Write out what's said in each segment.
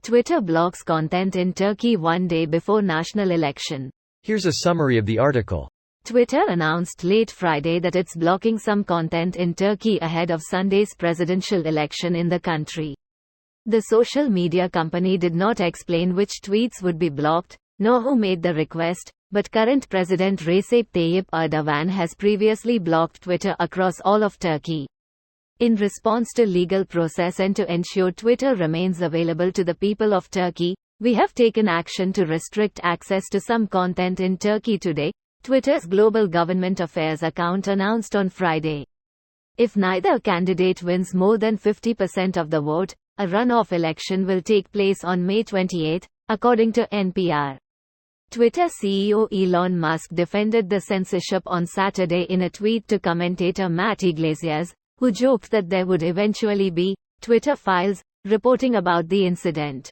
Twitter blocks content in Turkey one day before national election. Here's a summary of the article. Twitter announced late Friday that it's blocking some content in Turkey ahead of Sunday's presidential election in the country. The social media company did not explain which tweets would be blocked, nor who made the request, but current President Recep Tayyip Erdogan has previously blocked Twitter across all of Turkey. In response to legal process and to ensure Twitter remains available to the people of Turkey, we have taken action to restrict access to some content in Turkey today, Twitter's Global Government Affairs account announced on Friday. If neither candidate wins more than 50% of the vote, a runoff election will take place on May 28, according to NPR. Twitter CEO Elon Musk defended the censorship on Saturday in a tweet to commentator Matt Yglesias, who joked that there would eventually be Twitter files reporting about the incident.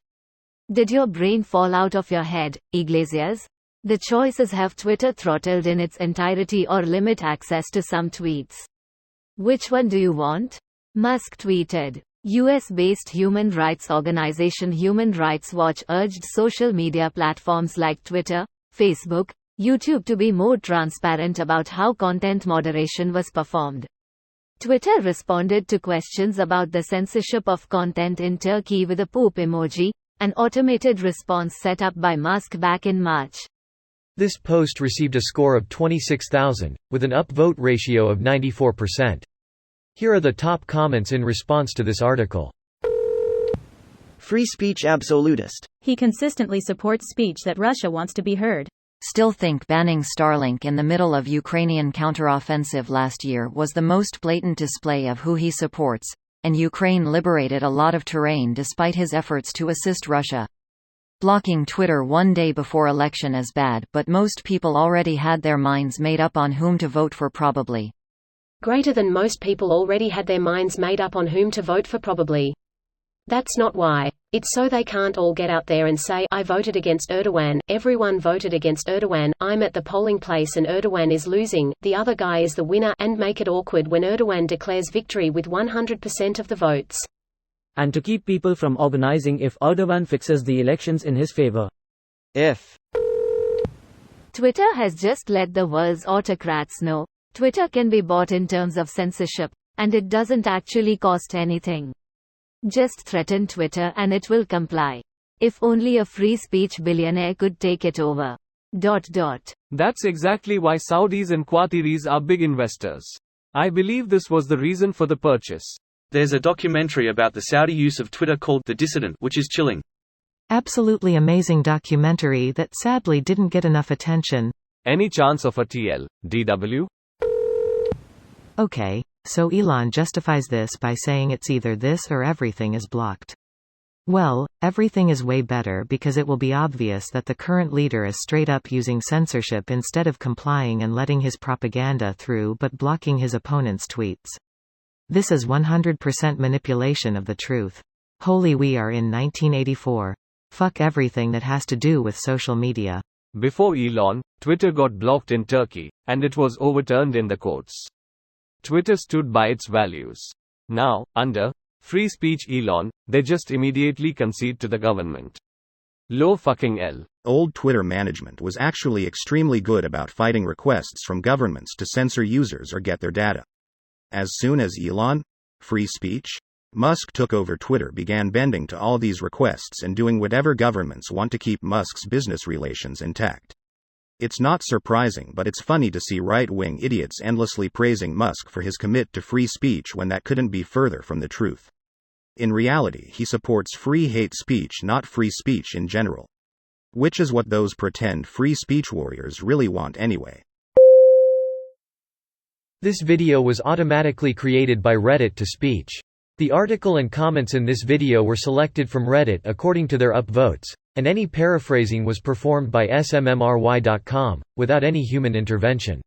Did your brain fall out of your head, Yglesias? The choice is have Twitter throttled in its entirety or limit access to some tweets. Which one do you want? Musk tweeted. US-based human rights organization Human Rights Watch urged social media platforms like Twitter, Facebook, YouTube to be more transparent about how content moderation was performed. Twitter responded to questions about the censorship of content in Turkey with a poop emoji, an automated response set up by Musk back in March. This post received a score of 26,000, with an upvote ratio of 94%. Here are the top comments in response to this article. Free speech absolutist. He consistently supports speech that Russia wants to be heard. Still think banning Starlink in the middle of Ukrainian counteroffensive last year was the most blatant display of who he supports, and Ukraine liberated a lot of terrain despite his efforts to assist Russia. Blocking Twitter one day before election is bad, but most people already had their minds made up on whom to vote for probably. Greater than most people already had their minds made up on whom to vote for probably. That's not why. It's so they can't all get out there and say, I voted against Erdogan, everyone voted against Erdogan, I'm at the polling place and Erdogan is losing, the other guy is the winner, and make it awkward when Erdogan declares victory with 100% of the votes. And to keep people from organizing if Erdogan fixes the elections in his favor. If Twitter has just let the world's autocrats know, Twitter can be bought in terms of censorship, and it doesn't actually cost anything. Just threaten Twitter and it will comply. If only a free speech billionaire could take it over. That's exactly why Saudis and Qataris are big investors. I believe this was the reason for the purchase. There's a documentary about the Saudi use of Twitter called The Dissident, which is chilling. Absolutely amazing documentary that sadly didn't get enough attention. Any chance of a DW? Okay, so Elon justifies this by saying it's either this or everything is blocked. Well, everything is way better because it will be obvious that the current leader is straight up using censorship instead of complying and letting his propaganda through but blocking his opponent's tweets. This is 100% manipulation of the truth. Holy, we are in 1984. Fuck everything that has to do with social media. Before Elon, Twitter got blocked in Turkey, and it was overturned in the courts. Twitter stood by its values. Now, under free speech Elon, they just immediately concede to the government. Low fucking L. Old Twitter management was actually extremely good about fighting requests from governments to censor users or get their data. As soon as Elon, free speech, Musk took over Twitter, began bending to all these requests and doing whatever governments want to keep Musk's business relations intact. It's not surprising, but it's funny to see right-wing idiots endlessly praising Musk for his commit to free speech when that couldn't be further from the truth. In reality, he supports free hate speech, not free speech in general. Which is what those pretend free speech warriors really want anyway. This video was automatically created by Reddit to Speech. The article and comments in this video were selected from Reddit according to their upvotes, and any paraphrasing was performed by smmry.com, without any human intervention.